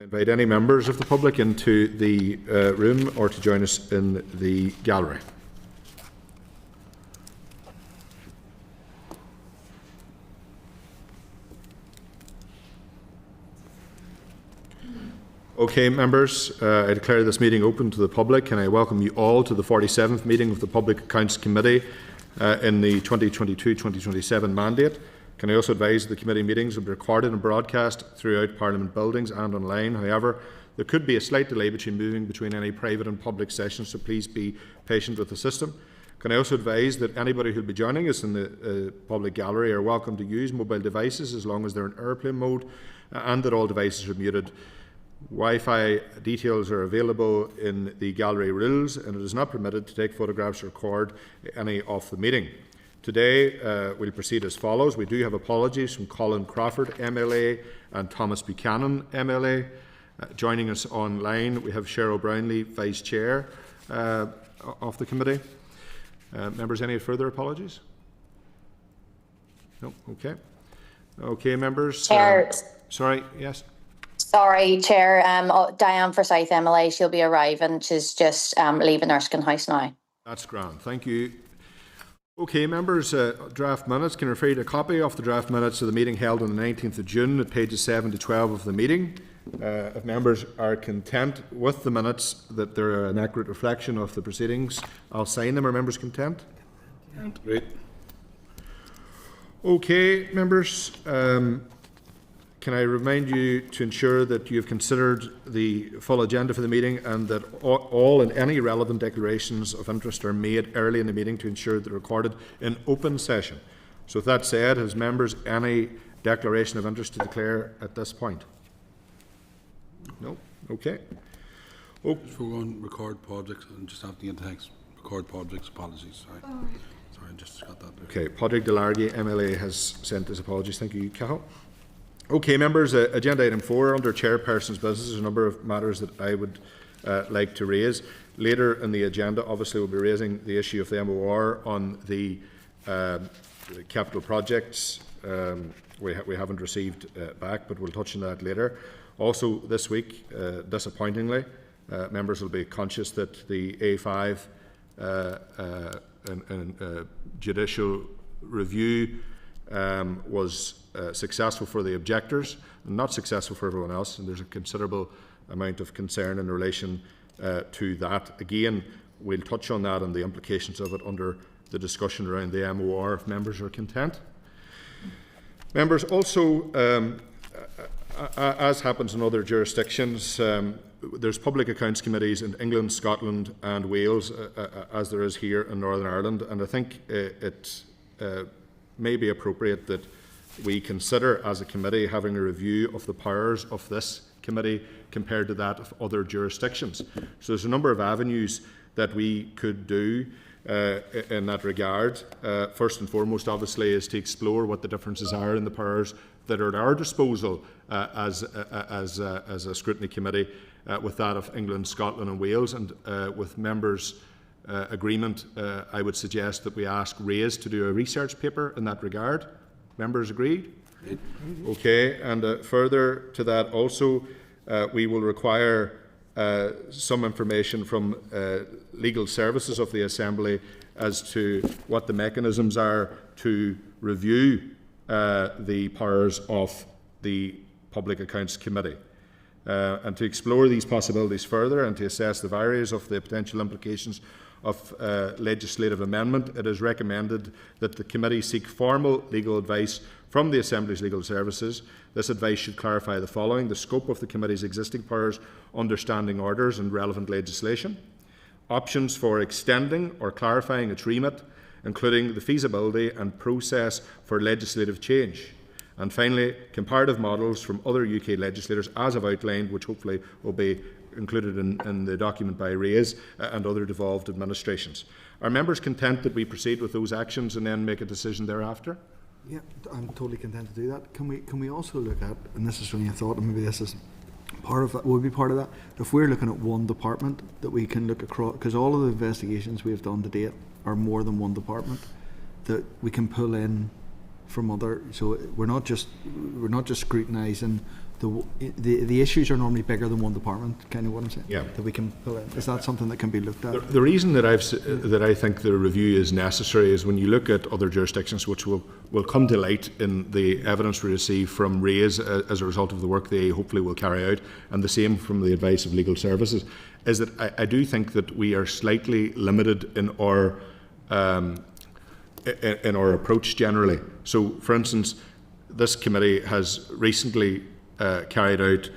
I invite any members of the public into the room or to join us in the gallery. Okay, members, I declare this meeting open to the public, and I welcome you all to the 47th meeting of the Public Accounts Committee in the 2022-2027 mandate. Can I also advise that the committee meetings will be recorded and broadcast throughout Parliament buildings and online. However, there could be a slight delay moving between any private and public sessions, so please be patient with the system. Can I also advise that anybody who will be joining us in the public gallery are welcome to use mobile devices as long as they're in airplane mode, and that all devices are muted. Wi-Fi details are available in the gallery rules, and it is not permitted to take photographs or record any of the meeting. Today we'll proceed as follows. We do have apologies from Colin Crawford MLA and Thomas Buchanan MLA. Joining us online we have Cheryl Brownlee, Vice Chair of the committee. Members, any further apologies? No? Okay. Okay, members. Chair. Sorry, yes? Sorry, Chair. Diane Forsyth MLA, she'll be arriving. She's just leaving Erskine House now. That's grand. Thank you. Okay, members, draft minutes. Can I refer you to a copy of the draft minutes of the meeting held on the 19th of June at pages 7 to 12 of the meeting. If members are content with the minutes, that they're an accurate reflection of the proceedings, I'll sign them. Are members content? Great. Okay, members. Can I remind you to ensure that you have considered the full agenda for the meeting and that all and any relevant declarations of interest are made early in the meeting to ensure that they're recorded in open session. So with that said, has members any declaration of interest to declare at this point? No? Okay. We're going to record projects and just have the text. Record projects, apologies. Sorry. Sorry, I just got that there. Okay, Padraig Delargy, MLA, has sent his apologies. Thank you, Cahill. Okay, members, agenda item 4 under chairperson's business. There's a number of matters that I would like to raise. Later in the agenda, obviously, we'll be raising the issue of the MOR on the capital projects. We haven't received back, but we'll touch on that later. Also, this week, disappointingly, members will be conscious that the A5 judicial review was successful for the objectors and not successful for everyone else, and there's a considerable amount of concern in relation to that. Again, we'll touch on that and the implications of it under the discussion around the MOR if members are content. Members, also, as happens in other jurisdictions, there's public accounts committees in England, Scotland and Wales, as there is here in Northern Ireland, and I think it may be appropriate that we consider as a committee having a review of the powers of this committee compared to that of other jurisdictions. So there's a number of avenues that we could do in that regard. First and foremost, obviously, is to explore what the differences are in the powers that are at our disposal as a scrutiny committee with that of England, Scotland and Wales, and with members' agreement, I would suggest that we ask RAISE to do a research paper in that regard. Members agreed? Okay, and further to that also, we will require some information from legal services of the Assembly as to what the mechanisms are to review the powers of the Public Accounts Committee. And to explore these possibilities further and to assess the various of the potential implications of legislative amendment, it is recommended that the committee seek formal legal advice from the Assembly's legal services. This advice should clarify the following: the scope of the committee's existing powers under standing orders and relevant legislation, options for extending or clarifying its remit, including the feasibility and process for legislative change, and finally, comparative models from other UK legislators as I've outlined, which hopefully will be included in the document by RAISE and other devolved administrations. Are members content that we proceed with those actions and then make a decision thereafter? Yeah, I'm totally content to do that. Can we also look at, and this is only a thought, and maybe this is part of that, would be part of that, if we're looking at one department that we can look across, because all of the investigations we have done to date are more than one department, that we can pull in from other, so we're not just scrutinising the issues are normally bigger than one department, kind of what I'm saying? Yeah. That we can pull in. Is that something that can be looked at? The reason that I think the review is necessary is when you look at other jurisdictions, which will come to light in the evidence we receive from RAISE as a result of the work they hopefully will carry out, and the same from the advice of legal services, is that I do think that we are slightly limited in our approach generally. So, for instance, this committee has recently carried out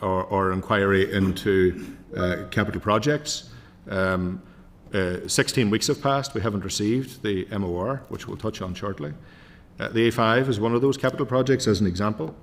our inquiry into capital projects. 16 weeks have passed. We haven't received the MOR, which we'll touch on shortly. The A5 is one of those capital projects, as an example.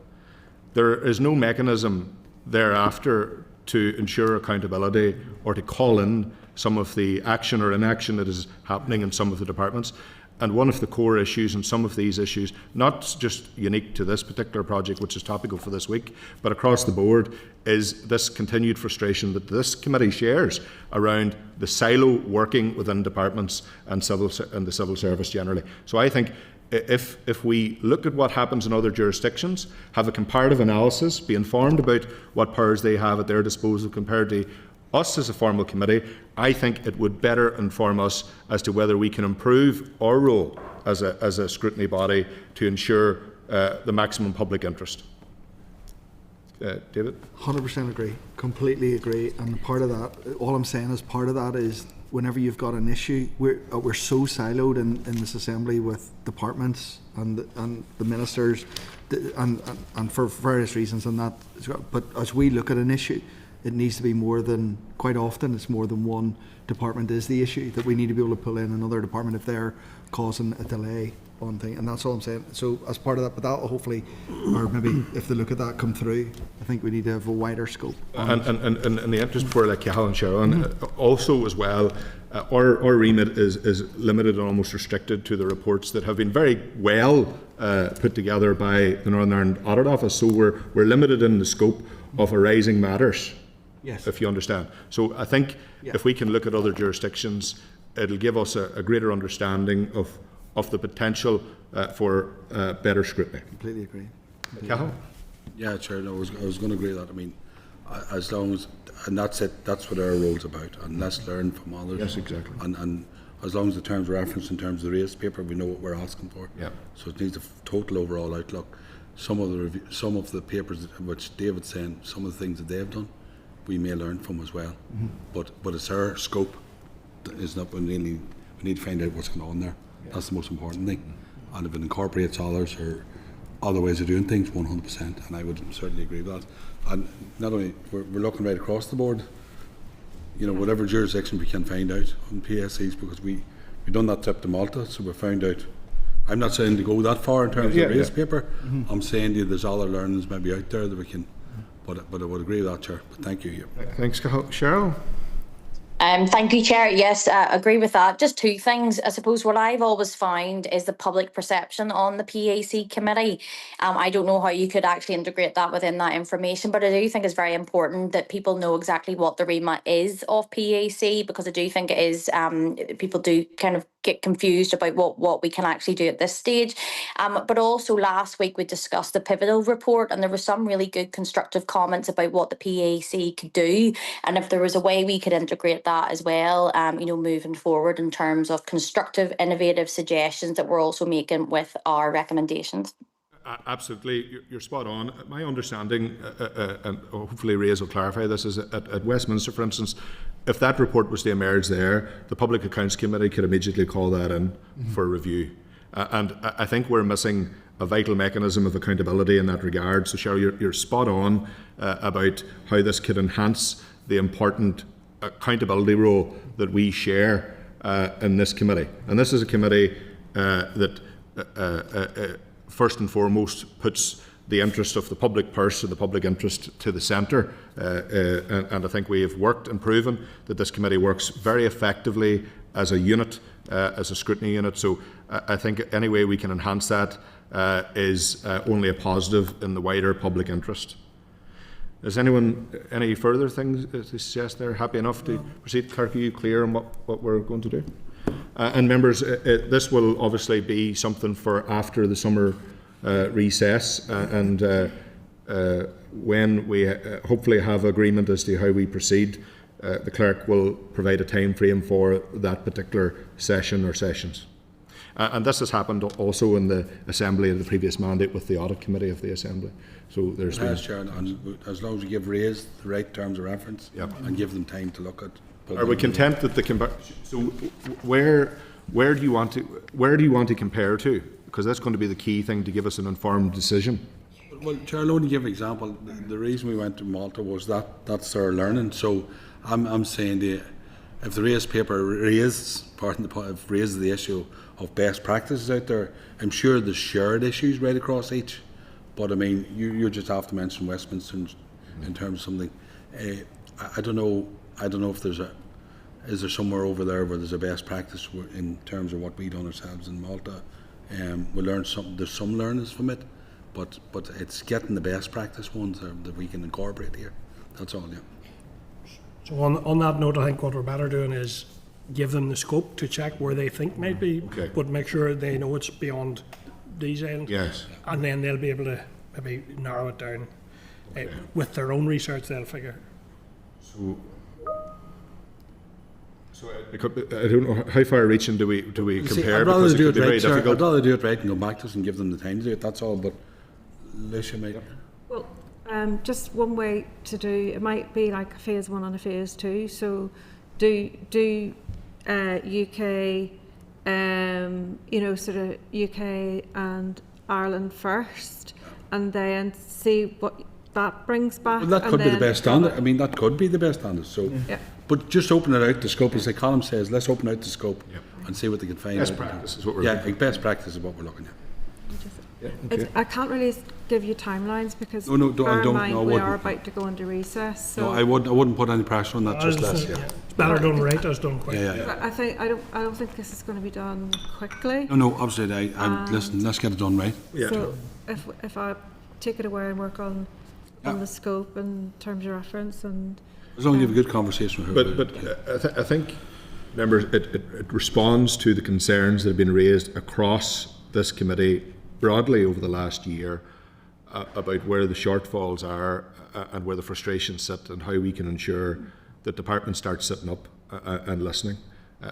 There is no mechanism thereafter to ensure accountability or to call in some of the action or inaction that is happening in some of the departments. And one of the core issues in some of these issues, not just unique to this particular project, which is topical for this week, but across the board, is this continued frustration that this committee shares around the silo working within departments and the civil service generally. So I think if we look at what happens in other jurisdictions, have a comparative analysis, be informed about what powers they have at their disposal compared to us as a formal committee, I think it would better inform us as to whether we can improve our role as a scrutiny body to ensure the maximum public interest. David? 100% agree, completely agree. And part of that, all I'm saying is part of that is whenever you've got an issue, we're so siloed in this assembly with departments and the ministers and for various reasons and that. But as we look at an issue, it needs to be more than, quite often it's more than one department is the issue, that we need to be able to pull in another department if they're causing a delay on thing, and that's all I'm saying. So as part of that, but that will hopefully, or maybe if they look at that come through, I think we need to have a wider scope. And in the interest for like Cahill and Sharon, also as well, our remit is limited and almost restricted to the reports that have been very well put together by the Northern Ireland Audit Office. So we're limited in the scope of arising matters. Yes. If you understand. So I think if we can look at other jurisdictions, it'll give us a greater understanding of the potential for better scrutiny. Completely agree. Cahill? Yeah, Chair, no, I was going to agree with that. I mean, as long as, and that's it, that's what our role's about, and let's learn from others. Yes, exactly. And as long as the terms referenced in terms of the race paper, we know what we're asking for. Yeah. So it needs a total overall outlook. Some of the papers, which David's saying, some of the things that they've done, we may learn from as well. But it's our scope that is not, we need to find out what's going on there. That's the most important thing. And if it incorporates others or other ways of doing things, 100%, and I would certainly agree with that. And not only, we're looking right across the board, you know, whatever jurisdiction we can find out on PSCs, because we've done that trip to Malta, so we found out. I'm not saying to go that far in terms of the race paper. I'm saying to you there's other learnings maybe out there that we can, but I would agree with that, Chair. But thank you. Thanks, Cahill. Cheryl? Thank you, Chair. Yes, agree with that. Just two things. I suppose what I've always found is the public perception on the PAC committee. I don't know how you could actually integrate that within that information, but I do think it's very important that people know exactly what the remit is of PAC, because I do think it is, people do kind of get confused about what we can actually do at this stage. But also last week we discussed the pivotal report, and there were some really good constructive comments about what the PAC could do, and if there was a way we could integrate that as well, you know, moving forward in terms of constructive, innovative suggestions that we're also making with our recommendations. Absolutely, you're spot on. My understanding, and hopefully RAISE will clarify this, is at Westminster, for instance, if that report was to emerge there, the Public Accounts Committee could immediately call that in for review. And I think we're missing a vital mechanism of accountability in that regard. So Cheryl, you're spot on about how this could enhance the important accountability role that we share in this committee. And this is a committee that first and foremost puts the interest of the public purse and the public interest to the centre, and I think we have worked and proven that this committee works very effectively as a unit, as a scrutiny unit. So I think any way we can enhance that is only a positive in the wider public interest. Is anyone any further things to suggest there? Happy enough to proceed? Clerk, are you clear on what we're going to do? And members, this will obviously be something for after the summer recess, and when we hopefully have agreement as to how we proceed, the clerk will provide a time frame for that particular session or sessions. And this has happened also in the Assembly of the previous mandate with the Audit Committee of the Assembly. So there's been... Chair, and as long as we give Ray's the right terms of reference, Yep. and give them time to look at... Are we content that the... So where do you want to compare to? Because that's going to be the key thing to give us an informed decision. Well, Chair, I'll only give an example. The reason we went to Malta was that's their learning. So I'm saying if the Ray's paper raises the issue of best practices out there, I'm sure there's shared issues right across each. But I mean, you just have to mention Westminster in terms of something. I don't know if is there somewhere over there where there's a best practice in terms of what we done ourselves in Malta. We learned something. There's some learnings from it, but it's getting the best practice ones that we can incorporate here. That's all. Yeah. So on that note, I think what we're better doing is give them the scope to check where they think might be, Okay. but make sure they know it's beyond these islands. Yes. And then they'll be able to maybe narrow it down. With their own research, they'll figure. So I don't know how far reaching do we compare? I'd rather because do it it could be very right, sir. difficult. I'd rather do it right and go back to us and give them the time to do it. That's all. But Alicia might. Well, just one way to do it might be like a phase 1 and a phase 2. So do UK, sort of UK and Ireland first, and then see what that brings back. Well, that and could be the then best standard. I mean, that could be the best standard. So, Yeah. but just open it out the scope, as the column says. Let's open out the scope and see what they can find. Best out. practice is what we're Yeah, looking like best practice is what we're looking at. I can't really give you timelines because No, bear in don't, mind no, I we are wouldn't. about to go into recess. So No, I wouldn't put any pressure on that. Just less. Yeah. It's better done right as done quick. But I don't think this is going to be done quickly. No, absolutely. Listen, let's get it done right. Yeah. So if I take it away and work on the scope and terms of reference and As long as you have a good conversation with her. But I think, members, it responds to the concerns that have been raised across this committee broadly over the last year about where the shortfalls are and where the frustrations sit and how we can ensure that departments start sitting up and listening,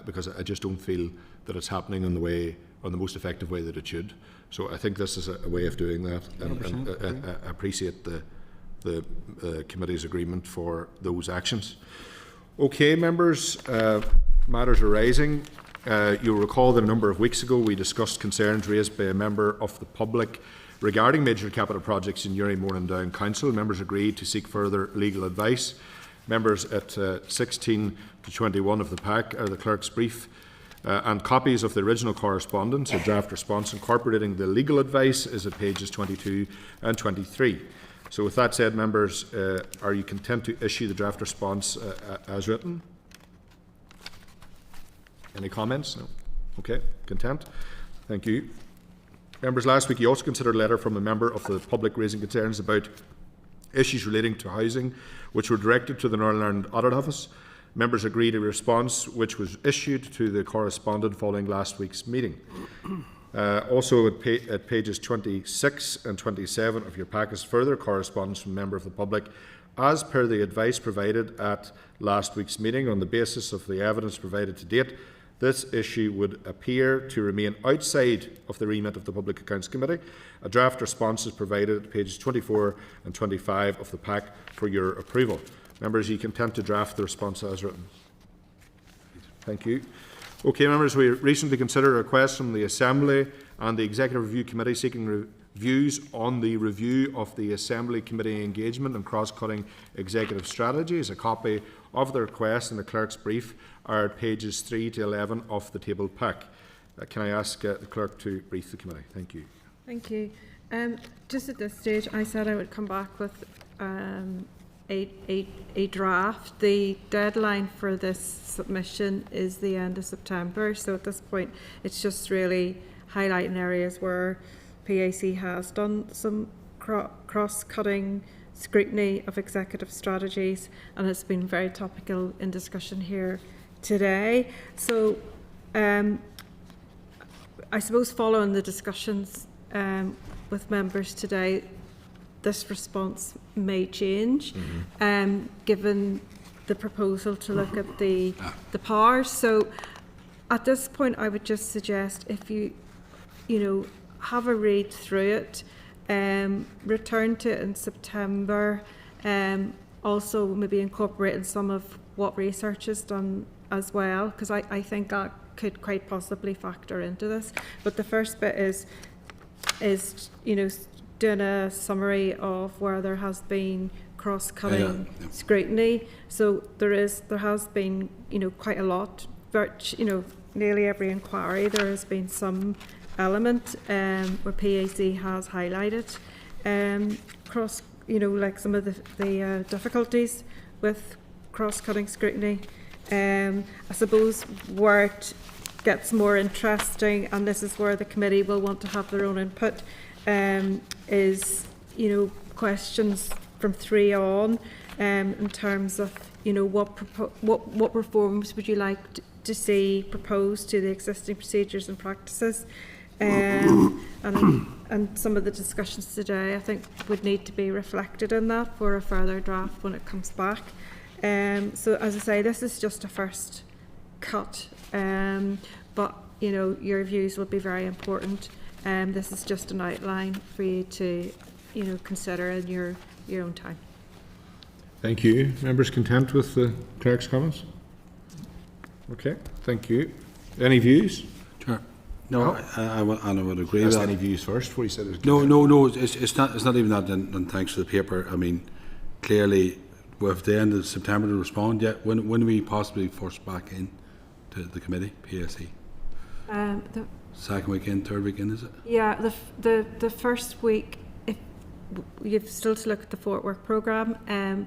because I just don't feel that it's happening in the most effective way that it should. So I think this is a way of doing that, and I appreciate the committee's agreement for those actions. Okay, members, matters arising. You'll recall that a number of weeks ago we discussed concerns raised by a member of the public regarding major capital projects in Uri Mourne Down Council. Members agreed to seek further legal advice. Members at 16 to 21 of the pack are the clerk's brief and copies of the original correspondence. A draft response incorporating the legal advice is at pages 22 and 23. So with that said, members, are you content to issue the draft response as written? Any comments? No. Okay, content. Thank you. Members, last week you also considered a letter from a member of the public raising concerns about issues relating to housing, which were directed to the Northern Ireland Audit Office. Members agreed a response which was issued to the correspondent following last week's meeting. Also at pages 26 and 27 of your pack is further correspondence from a member of the public. As per the advice provided at last week's meeting, on the basis of the evidence provided to date, this issue would appear to remain outside of the remit of the Public Accounts Committee. A draft response is provided at pages 24 and 25 of the pack for your approval. Members, are you content to draft the response as written? Thank you. Okay, members, we recently considered a request from the Assembly and the Executive Review Committee seeking views on the review of the Assembly Committee engagement and cross-cutting executive strategies. A copy of the request and the clerk's brief are at pages 3 to 11 of the tabled pack. Can I ask the clerk to brief the committee? Thank you. Thank you. Just at this stage, I said I would come back with a draft. The deadline for this submission is the end of September, so at this point it's just really highlighting areas where PAC has done some cross-cutting scrutiny of executive strategies, and it's been very topical in discussion here today. So I suppose following the discussions with members today, this response may change, given the proposal to look at the powers. So at this point, I would just suggest if you have a read through it, return to it in September, also maybe incorporating some of what research is done as well, because I think that could quite possibly factor into this. There the first bit is doing a summary of where there has been cross-cutting scrutiny. So there has been quite a lot. Nearly every inquiry there has been some element where PAC has highlighted like some of the difficulties with cross-cutting scrutiny. I suppose where it gets more interesting, and this is where the committee will want to have their own input, is questions from 3 on, in terms of what reforms would you like to see proposed to the existing procedures and practices, and some of the discussions today I think would need to be reflected in that for a further draft when it comes back. So as I say, this is just a first cut, but your views will be very important. This is just an outline for you to consider in your own time. Thank you. Members content with the clerk's comments? Okay, thank you. Any views? Sure. No, I would agree with that. Any views first before you said it? No. It's not even that. And thanks to the paper. I mean, clearly, with the end of September to respond. Yeah. When do we possibly force back in to the committee, PSC? The second weekend, third weekend, is it? Yeah, the first week. If you've still to look at the Fort Work programme,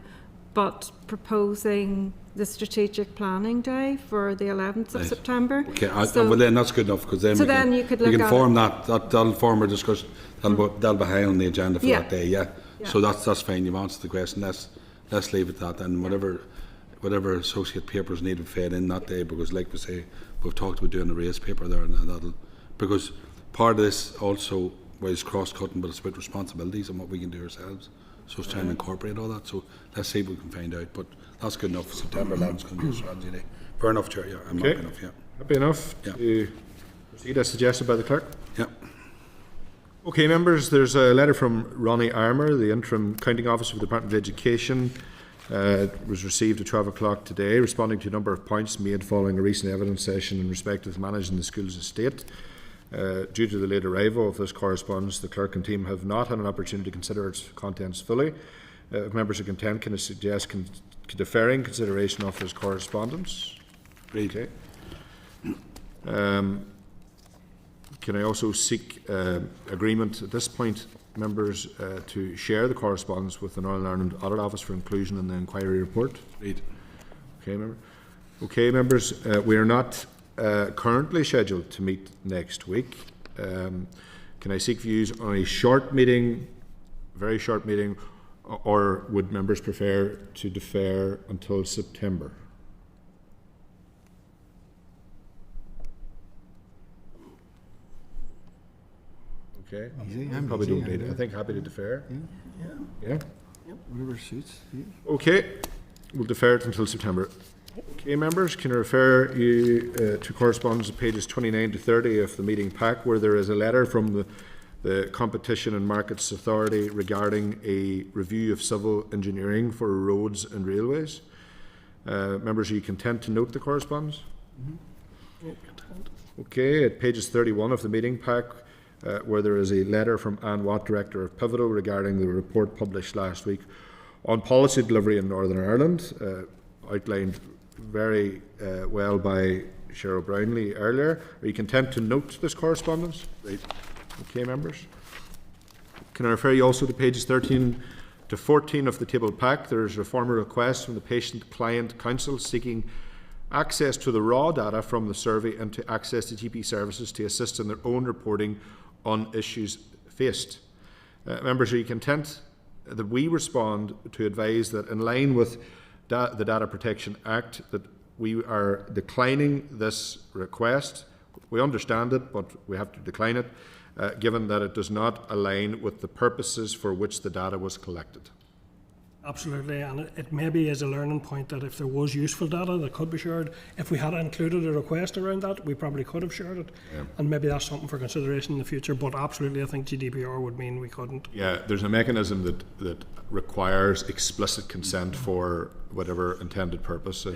but proposing the strategic planning day for the 11th of September. Okay, well then that's good enough, because then you could look at form that'll form our discussion. That'll be high on the agenda for that day. Yeah. So that's fine. You've answered the question. Let's leave it at that, and whatever associate papers need to fed in that day, because like we say, we've talked about doing a race paper there, and that'll, because part of this also was cross-cutting, but it's about responsibilities and what we can do ourselves. So it's trying to incorporate all that. So let's see if we can find out. But that's good enough. September 11th is going to be a strategy day. Fair enough, Chair. Yeah, I'm happy enough. Yeah. Happy enough to proceed as suggested by the clerk? Yeah. Okay, members, there's a letter from Ronnie Armour, the Interim Counting Officer for the Department of Education. It was received at 12 o'clock today, responding to a number of points made following a recent evidence session in respect of managing the school's estate. Due to the late arrival of this correspondence, the clerk and team have not had an opportunity to consider its contents fully. If members are content, can I suggest deferring consideration of this correspondence? Okay. Can I also seek agreement at this point, members, to share the correspondence with the Northern Ireland Audit Office for inclusion in the inquiry report? Read. Okay, members, we are not currently scheduled to meet next week. Can I seek views on a short meeting, very short meeting, or would members prefer to defer until September? Okay. Easy. Probably don't need it. I think happy to defer. Yeah. Whatever suits you. Okay. We'll defer it until September. Okay, members, can I refer you to correspondence at pages 29 to 30 of the meeting pack, where there is a letter from the Competition and Markets Authority regarding a review of civil engineering for roads and railways. Members, are you content to note the correspondence? Okay, at pages 31 of the meeting pack, where there is a letter from Anne Watt, Director of Pivotal, regarding the report published last week on policy delivery in Northern Ireland, outlined very well by Cheryl Brownlee earlier. Are you content to note this correspondence? Right. Okay, members. Can I refer you also to pages 13 to 14 of the tabled pack? There is a formal request from the Patient Client Council seeking access to the raw data from the survey and to access to GP services to assist in their own reporting on issues faced. Members, are you content that we respond to advise that in line with the Data Protection Act that we are declining this request? We understand it, but we have to decline it. given that it does not align with the purposes for which the data was collected. Absolutely, and it maybe is a learning point that if there was useful data that could be shared, if we had included a request around that, we probably could have shared it, and maybe that's something for consideration in the future, but absolutely I think GDPR would mean we couldn't. Yeah, there's a mechanism that requires explicit consent for whatever intended purpose.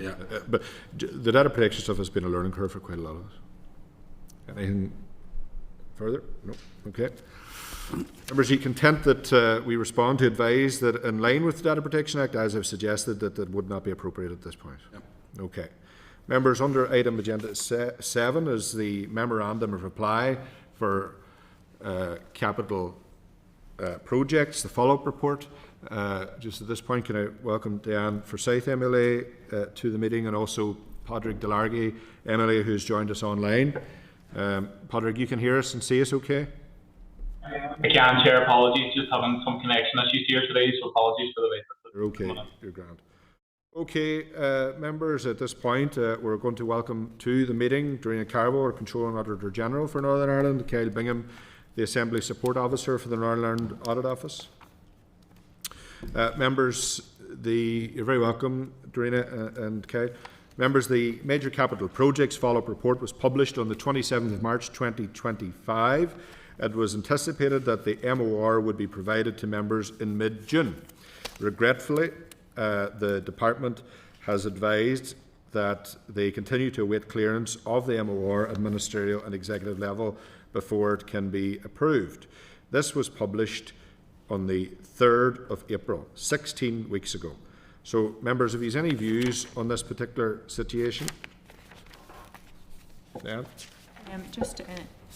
But the data protection stuff has been a learning curve for quite a lot of us. Anything further? No? Okay. Members, are you content that we respond to advise that in line with the Data Protection Act, as I've suggested, that would not be appropriate at this point? Yep. Okay. Members, under item agenda 7 is the Memorandum of Reply for capital projects, the follow-up report. Just at this point, can I welcome Diane Forsyth, MLA, to the meeting, and also Padraig Delargy, MLA, who's joined us online. Padraig, you can hear us and see us okay? I can, Chair. Apologies, just having some connection issues here today, so apologies for the wait. You're okay. You're grand. Okay, members, at this point, we're going to welcome to the meeting Dorinnia, Carville, Controlling Auditor General for Northern Ireland, Kyle Bingham, the Assembly Support Officer for the Northern Ireland Audit Office. Members, you're very welcome, Dorinnia and Kyle. Members, the Major Capital Projects Follow-up Report was published on the 27th of March 2025. It was anticipated that the MOR would be provided to members in mid-June. Regretfully, the Department has advised that they continue to await clearance of the MOR at ministerial and executive level before it can be approved. This was published on the 3rd of April, 16 weeks ago. So, members, if you have any views on this particular situation? Yeah.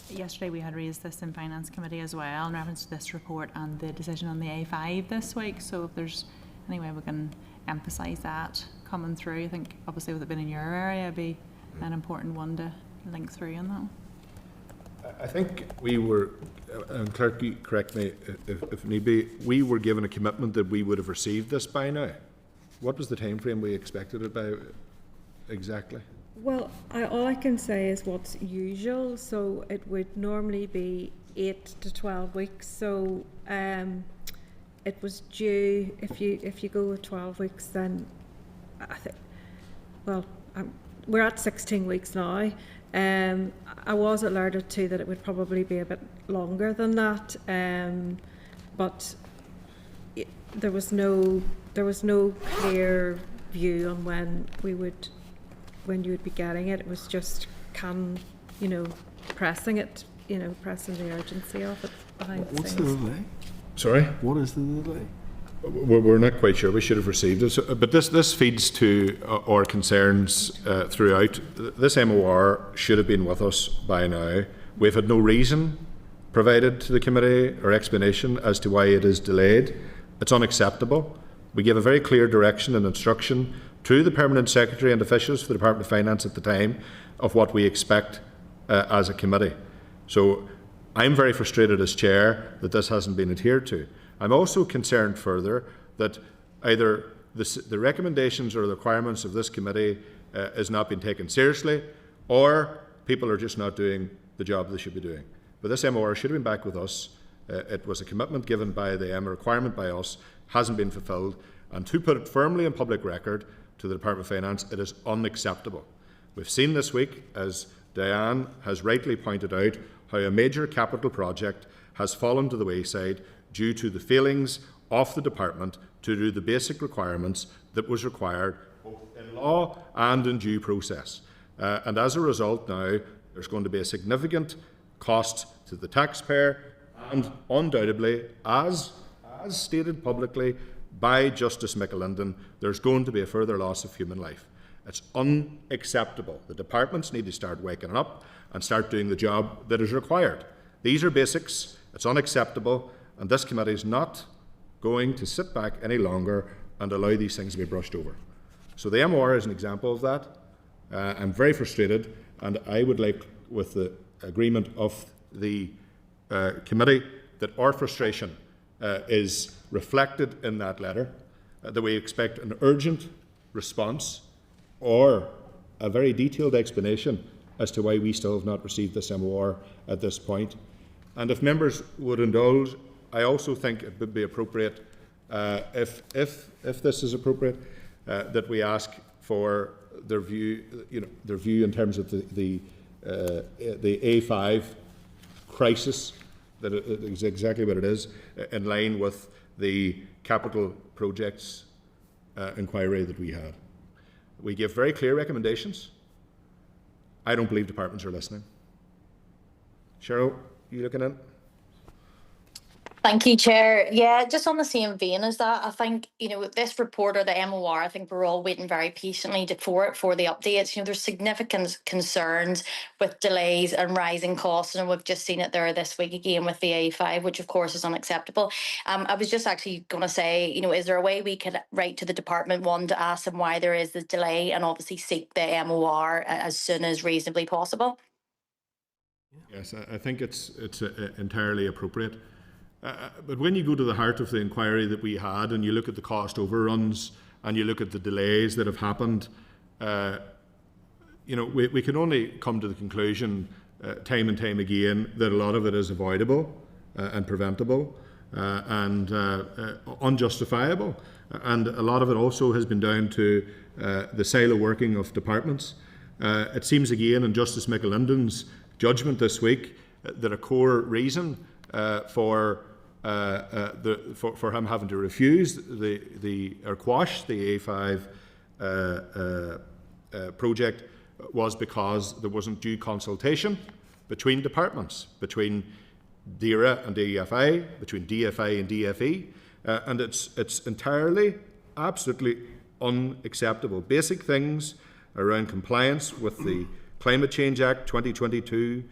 Yesterday we had raised this in Finance Committee as well in reference to this report and the decision on the A5 this week. So if there's any way we can emphasise that coming through, I think obviously with it being in your area, it'd be an important one to link through on that. I think we were, and Clerk, correct me if need be, we were given a commitment that we would have received this by now. What was the time frame we expected it by exactly? Well, all I can say is what's usual. So it would normally be 8 to 12 weeks. So it was due. If you go with 12 weeks, then I think. Well, we're at 16 weeks now. I was alerted too that it would probably be a bit longer than that. But there was no clear view on when you would be getting it. It was just pressing the urgency of it behind the scenes. What's the delay? Sorry? What is the delay? We're not quite sure. We should have received it. So, but this feeds to our concerns throughout. This MOR should have been with us by now. We've had no reason provided to the committee or explanation as to why it is delayed. It's unacceptable. We gave a very clear direction and instruction to the Permanent Secretary and officials for the Department of Finance at the time of what we expect as a committee. So I'm very frustrated as Chair that this hasn't been adhered to. I'm also concerned further that either the recommendations or the requirements of this committee is not being taken seriously, or people are just not doing the job they should be doing. But this MOR should have been back with us. It was a commitment given by them, a requirement by us, hasn't been fulfilled, and to put it firmly in public record to the Department of Finance, it is unacceptable. We've seen this week, as Diane has rightly pointed out, how a major capital project has fallen to the wayside due to the failings of the department to do the basic requirements that was required both in law and in due process. And as a result now, there's going to be a significant cost to the taxpayer, and undoubtedly, as stated publicly by Justice McAlinden, there's going to be a further loss of human life. It's unacceptable. The departments need to start waking up and start doing the job that is required. These are basics. It's unacceptable, and this committee is not going to sit back any longer and allow these things to be brushed over. So the MOR is an example of that. I'm very frustrated, and I would like, with the agreement of the committee, that our frustration is reflected in that letter, that we expect an urgent response or a very detailed explanation as to why we still have not received this MOR at this point. And if members would indulge, I also think it would be appropriate, if this is appropriate, that we ask for their view, their view in terms of the A5 crisis, that it is exactly what it is, in line with the capital projects inquiry that we had. We give very clear recommendations. I don't believe departments are listening. Cheryl, you looking in? Thank you, Chair. Yeah, just on the same vein as that, I think, this report, or the MOR, I think we're all waiting very patiently for the updates. There's significant concerns with delays and rising costs, and we've just seen it there this week again with the A5, which of course is unacceptable. I was just actually going to say, is there a way we could write to the department, one, to ask them why there is the delay, and obviously seek the MOR as soon as reasonably possible? Yes, I think it's entirely appropriate. But when you go to the heart of the inquiry that we had, and you look at the cost overruns, and you look at the delays that have happened, we can only come to the conclusion time and time again that a lot of it is avoidable and preventable and unjustifiable. And a lot of it also has been down to the silo working of departments. It seems again in Justice McAlinden's judgment this week that a core reason for him having to refuse or quash the A5 project was because there wasn't due consultation between departments, between DERA and DFI, between DFI and DFE, and it's entirely, absolutely unacceptable. Basic things around compliance with the Climate Change Act 2022,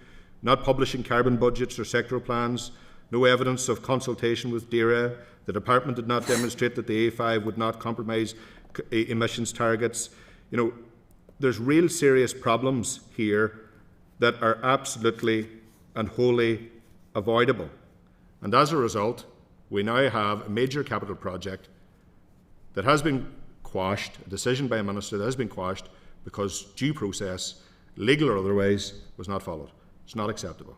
not publishing carbon budgets or sectoral plans, no evidence of consultation with DERA. The department did not demonstrate that the A5 would not compromise emissions targets. There's real serious problems here that are absolutely and wholly avoidable. And as a result, we now have a major capital project that has been quashed, a decision by a minister that has been quashed because due process, legal or otherwise, was not followed. It's not acceptable.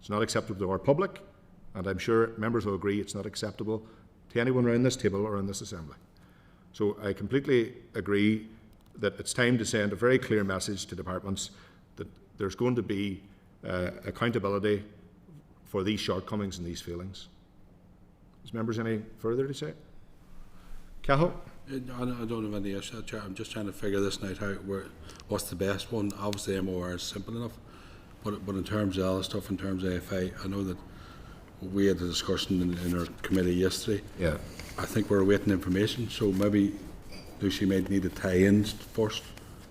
It's not acceptable to our public, and I'm sure members will agree it's not acceptable to anyone around this table or in this assembly. So I completely agree that it's time to send a very clear message to departments that there's going to be accountability for these shortcomings and these failings. Does members any further to say? Cahill? I don't have any issue, Chair. I'm just trying to figure this out, what's the best one. Obviously MOR is simple enough, but in terms of other stuff, in terms of AFI, I know that we had a discussion in our committee yesterday. Yeah. I think we're awaiting information, so maybe Lucy might need to tie in first,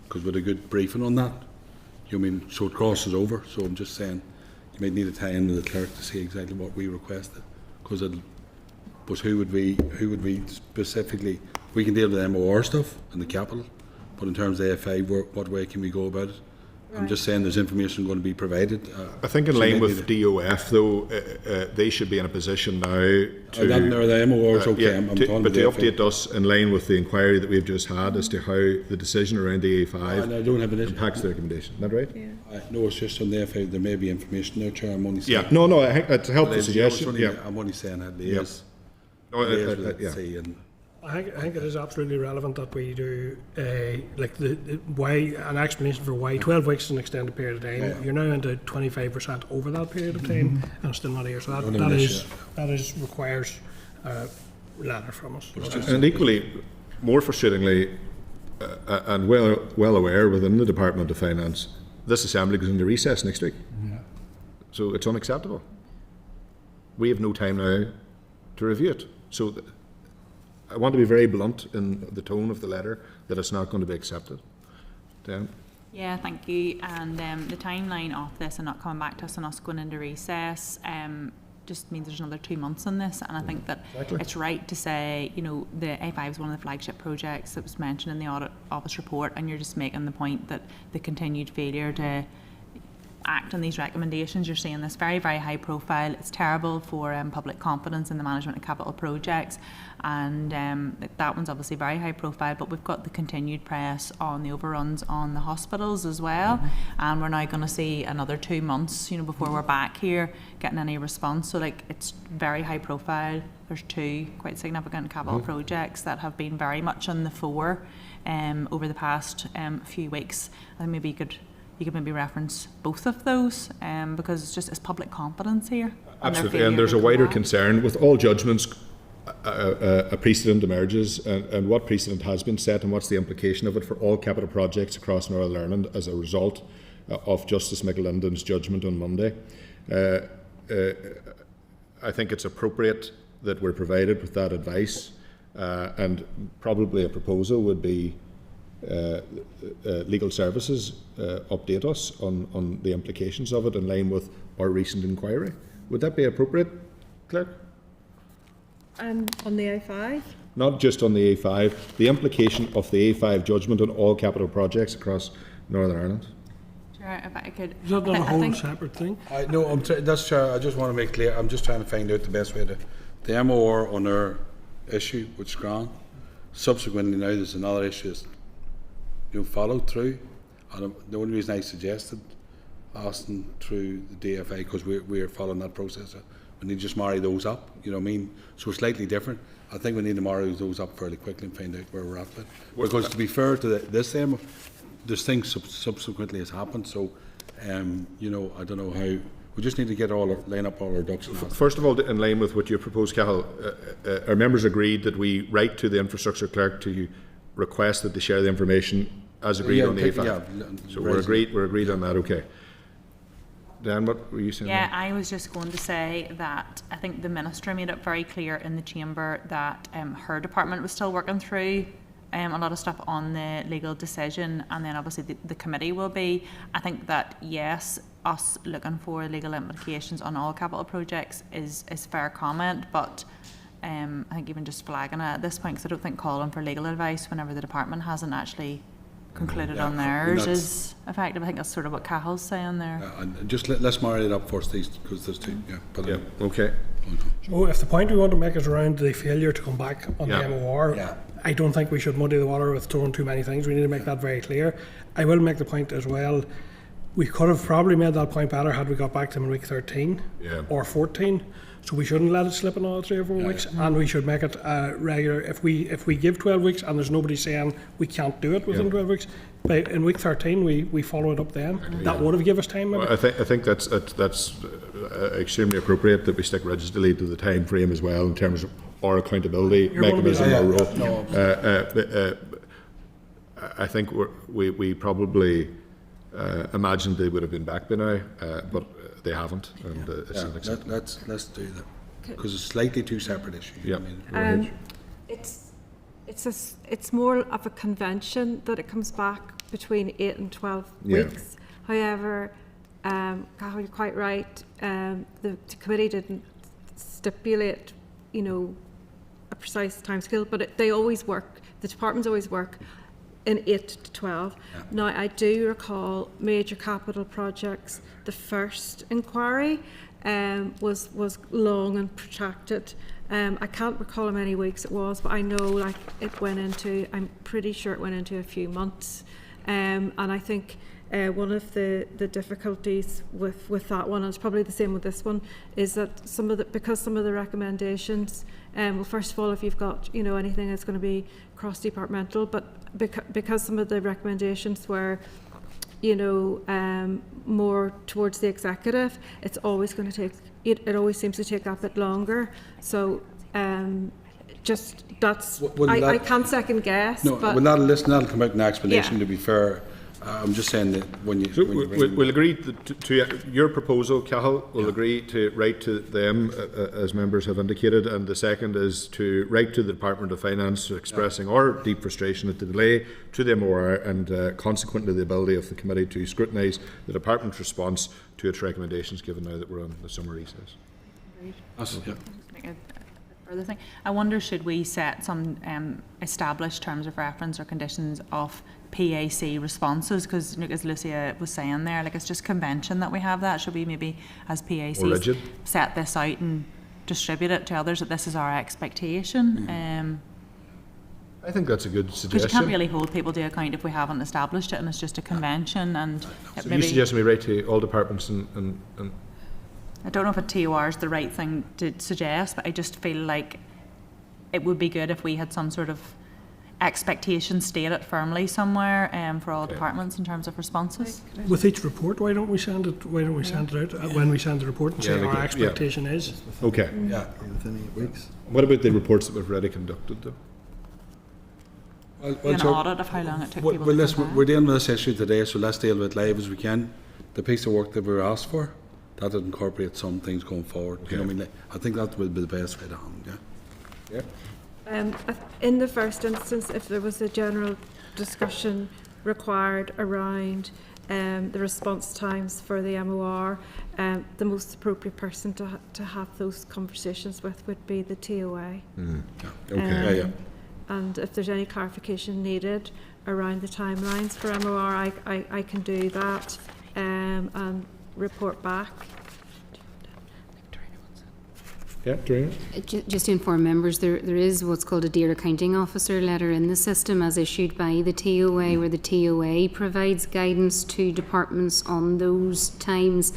because with a good briefing on that, so it crosses over. So I'm just saying, you might need to tie in with the clerk to see exactly what we requested, because who would we specifically? We can deal with MOR stuff and the capital, but in terms of AFI, what way can we go about it? Right. I'm just saying there's information going to be provided. I think in line with DOF, though, they should be in a position now to... the MOR's okay, but to update us in line with the inquiry that we've just had as to how the decision around the A5 impacts the recommendation. Is that right? Yeah. No, it's just on the AFI, there may be information there, Chair. I'm only saying... Yeah, no, I think that's a helpful suggestion. I'm only saying that I think it is absolutely relevant that we do an explanation for why 12 weeks is an extended period of time. Yeah. You're now into 25% over that period of time, and still not here. So that requires a letter from us. And equally, more frustratingly, and well aware within the Department of Finance, this Assembly goes into recess next week. Yeah. So it's unacceptable. We have no time now to review it. So I want to be very blunt in the tone of the letter that it's not going to be accepted. Dan? Yeah, thank you. And the timeline of this and not coming back to us and us going into recess just means there's another 2 months on this. And I think that it's right to say, the A5 is one of the flagship projects that was mentioned in the Audit Office report, and you're just making the point that the continued failure to act on these recommendations, you're seeing this very, very high profile. It's terrible for public confidence in the management of capital projects, and that one's obviously very high profile, but we've got the continued press on the overruns on the hospitals as well, and we're now going to see another 2 months, before we're back here getting any response. So like, it's very high profile. There's 2 quite significant capital projects that have been very much on the fore over the past few weeks. I think maybe you could maybe reference both of those because it's public confidence here. Absolutely, and there's a wider concern with all judgments. A precedent emerges, and what precedent has been set, and what's the implication of it for all capital projects across Northern Ireland as a result of Justice McLinden's judgment on Monday. I think it's appropriate that we're provided with that advice, and probably a proposal would be legal services update us on the implications of it in line with our recent inquiry. Would that be appropriate, Clerk? On the A5? Not just on the A5, the implication of the A5 judgment on all capital projects across Northern Ireland. Sure, if I could. Is that not a whole think, separate thing? No, that's Chair. I just want to make clear. I'm just trying to find out the best way to the MOR on our issue with Scran. Subsequently, now there's another issue that's followed through. And the only reason I suggested asking through the DFA because we're following that process. We need to just marry those up. You know what I mean? So we're slightly different. I think we need to marry those up fairly quickly and find out where we're at with it. Because to be fair to this time, there's things subsequently has happened. So, I don't know how. We just need to get line up all our ducks in a row. First of all, in line with what you proposed, Cahill, our members agreed that we write to the infrastructure clerk to request that they share the information as agreed on the A5. So we're agreed on that. Okay. Dan, what were you saying? Yeah, I was just going to say that I think the Minister made it very clear in the Chamber that her department was still working through a lot of stuff on the legal decision, and then obviously the committee will be. I think that, yes, us looking for legal implications on all capital projects is fair comment, but I think even just flagging it at this point, because I don't think calling for legal advice whenever the department hasn't actually concluded on theirs is effective. I think that's sort of what Cahill's saying there. And just let's marry it up first, because there's 2. Okay. So if the point we want to make is around the failure to come back on the MOR, I don't think we should muddy the water with throwing too many things. We need to make that very clear. I will make the point as well, we could have probably made that point better had we got back to them in week 13 or 14. So we shouldn't let it slip another 3 or 4 weeks, and we should make it regular. If we give 12 weeks and there's nobody saying we can't do it within 12 weeks, in week 13 we follow it up then. That would have given us time. Maybe. Well, I think that's extremely appropriate that we stick rigidly to the time frame as well in terms of our accountability mechanism or role. I think we probably imagined they would have been back by now, but they haven't, and it's unacceptable. Let's do that because it's slightly 2 separate issues. Yeah. It's more of a convention that it comes back between 8 and 12 weeks. However, Cahill, you're quite right. The committee didn't stipulate, a precise timescale, but they always work. The departments always work in 8 to 12. Now, I do recall major capital projects. The first inquiry was long and protracted. I can't recall how many weeks it was, but I know I'm pretty sure it went into a few months. And I think one of the difficulties with that one, and it's probably the same with this one, is that because some of the recommendations, well, first of all, if you've got anything that's going to be cross-departmental, but because some of the recommendations were more towards the executive, it's always going to take it always seems to take that bit longer. So just that's I can't second guess. No, but that'll come out in explanation. To be fair, I'm just saying that when you. So we'll agree to your proposal, Cahill. We'll agree to write to them, as members have indicated, and the second is to write to the Department of Finance expressing our deep frustration at the delay to the MOR and consequently the ability of the committee to scrutinise the department's response to its recommendations, given now that we're on the summer recess. Agreed. further thing. I wonder, should we set some established terms of reference or conditions of PAC responses? Because as Lucia was saying there, like, it's just convention that we have that. Should we maybe, as PAC, set this out and distribute it to others, that this is our expectation? I think that's a good suggestion. Because you can't really hold people to account if we haven't established it and it's just a convention. And so you suggest we write to all departments and I don't know if a TOR is the right thing to suggest, but I just feel like it would be good if we had some sort of expectation stated firmly somewhere for all departments in terms of responses. With each report, why don't we send it? Why don't we send it out when we send the report and say our expectation is? Okay. Yeah, within 8 weeks. What about the reports that we've already conducted, though? An audit of how long it took people well, to we're dealing with this issue today, so let's deal with it live as we can. The piece of work that we were asked for, that would incorporate some things going forward. You know what I mean? I think that would be the best way to handle it. Yeah. In the first instance, if there was a general discussion required around the response times for the MOR, the most appropriate person to have those conversations with would be the TOA. Okay. And if there's any clarification needed around the timelines for MOR, I can do that and report back. Yeah, Dorinnia? Just to inform members, there is what's called a Dear Accounting Officer letter in the system as issued by the TOA, where the TOA provides guidance to departments on those times.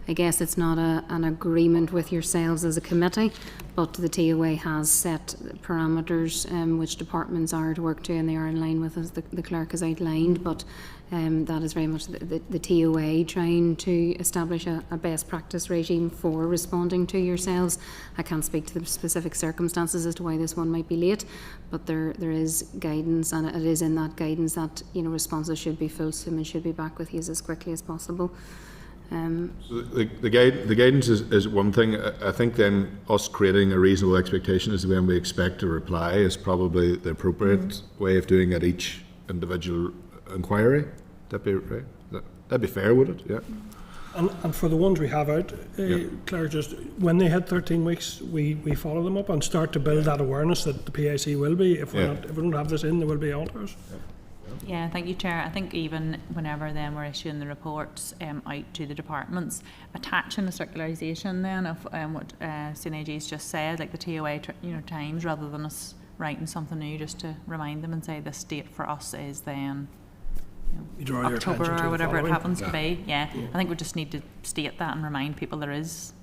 I guess it's not an agreement with yourselves as a committee, but the TOA has set parameters which departments are to work to, and they are in line with, as the clerk has outlined. But that is very much the TOA trying to establish a best practice regime for responding to yourselves. I can't speak to the specific circumstances as to why this one might be late, but there is guidance, and it is in that guidance that, you know, responses should be fulsome and should be back with you as quickly as possible. So the guidance is one thing. I think then us creating a reasonable expectation as to when we expect a reply is probably the appropriate way of doing at each individual inquiry. That'd be right. That'd be fair, would it? Yeah. And for the ones we have out, Claire, just when they hit 13 weeks, we follow them up and start to build that awareness that the PAC will be. If we don't have this in, there will be auditors. Yeah, thank you, Chair. I think even whenever then we're issuing the reports out to the departments, attaching a circularisation then of what CNAG's just said, like the TOA times, rather than us writing something new, just to remind them and say this date for us is then October or whatever it happens to be. Yeah, I think we just need to state that and remind people there is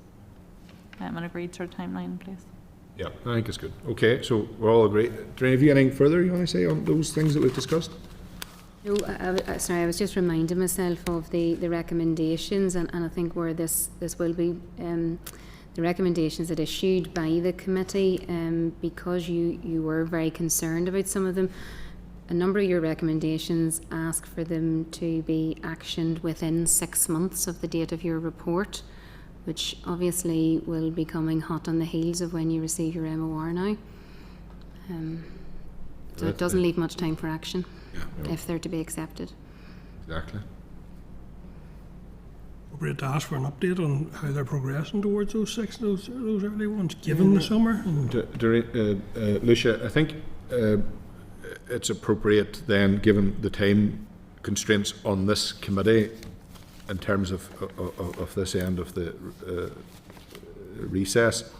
an agreed sort of timeline in place. Yeah, I think it's good. Okay, so we're all agreed. Dorinnia, have you anything further you want to say on those things that we've discussed? No, sorry, I was just reminding myself of the recommendations, and I think where this will be the recommendations that issued by the committee, because you were very concerned about some of them. A number of your recommendations ask for them to be actioned within 6 months of the date of your report, which obviously will be coming hot on the heels of when you receive your MOR now. So it doesn't leave much time for action if they're to be accepted. Exactly. Appropriate to ask for an update on how they're progressing towards those early ones, given the summer. Lucia, I think it's appropriate then, given the time constraints on this committee, in terms of this end of the recess,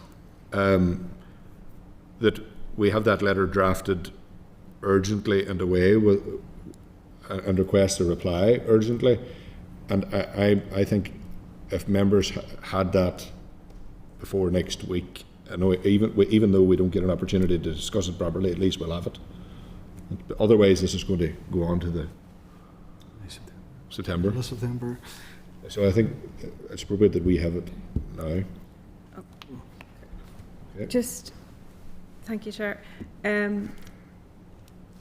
that we have that letter drafted urgently and away with and request a reply urgently. And I think if members had that before next week, I know even though we don't get an opportunity to discuss it properly, at least we'll have it. Otherwise, this is going to go on to the September. So I think it's appropriate that we have it now. Okay. Just, thank you, Chair.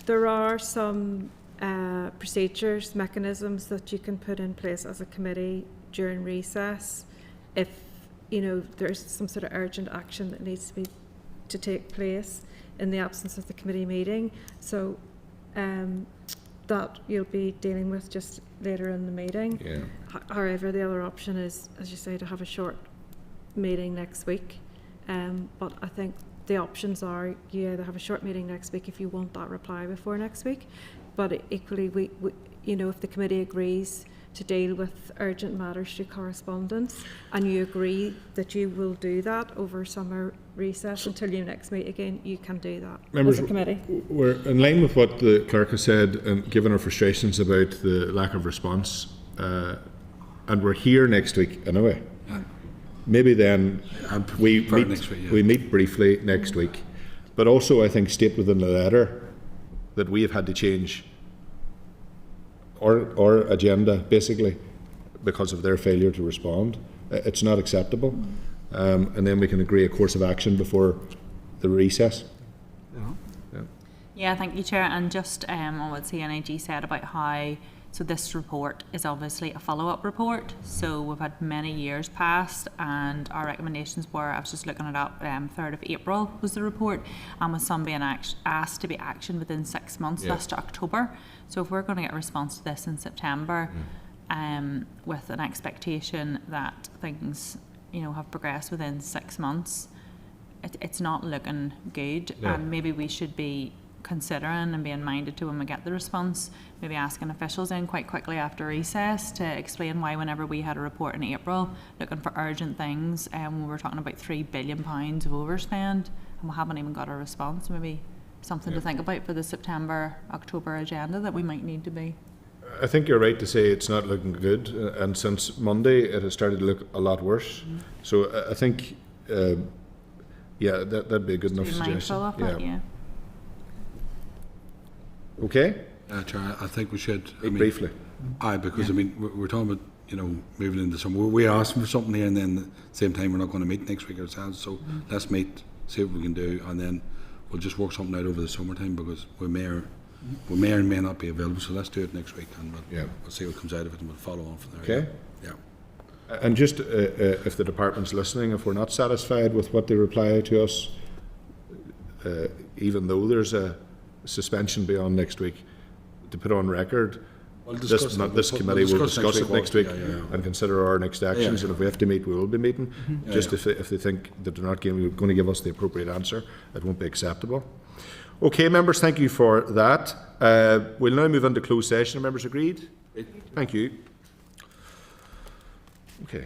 There are some procedures, mechanisms that you can put in place as a committee during recess if there's some sort of urgent action that needs to take place in the absence of the committee meeting. So that you'll be dealing with just later in the meeting. Yeah. However, the other option is, as you say, to have a short meeting next week. But I think the options are you either have a short meeting next week if you want that reply before next week, but equally we you know, if the committee agrees to deal with urgent matters through correspondence and you agree that you will do that over summer recess until you next meet again, you can do that Members, as a committee. We're in line with what the clerk has said, and given our frustrations about the lack of response, and we're here next week anyway. Maybe then we meet briefly next week, but also I think state within the letter that we have had to change our agenda basically because of their failure to respond. It's not acceptable, and then we can agree a course of action before the recess. Yeah, thank you, Chair. And just on what CNIG said about how, so this report is obviously a follow-up report. So we've had many years past, and our recommendations were, I was just looking it up, 3rd of April was the report, and with some being asked to be actioned within 6 months, that's to October. So if we're going to get a response to this in September, with an expectation that things, you know, have progressed within 6 months, it's not looking good, and maybe we should be considering and being minded to, when we get the response, maybe asking officials in quite quickly after recess to explain why whenever we had a report in April looking for urgent things, and we were talking about £3 billion of overspend and we haven't even got a response. Maybe something to think about for the September-October agenda that we might need to be. I think you're right to say it's not looking good, and since Monday it has started to look a lot worse. So I think, that'd be a good enough suggestion. Mindful of it, yeah. Okay. Chair, I think we should. Briefly. Because I mean, we're talking about, you know, moving into summer. We're asking for something here, and then at the same time we're not going to meet next week ourselves. So let's meet, see what we can do, and then we'll just work something out over the summertime, because we may or may not be available. So let's do it next week, and we'll see what comes out of it, and we'll follow on from there. Okay. Yeah. And just if the department's listening, if we're not satisfied with what they reply to us, even though there's a suspension beyond next week, to put on record, this committee will discuss it next week and consider our next actions. And if we have to meet, we will be meeting. If they think that they're not going to give us the appropriate answer, it won't be acceptable. Okay, members, thank you for that. We'll now move into closed session. Members agreed? Thank you. Okay.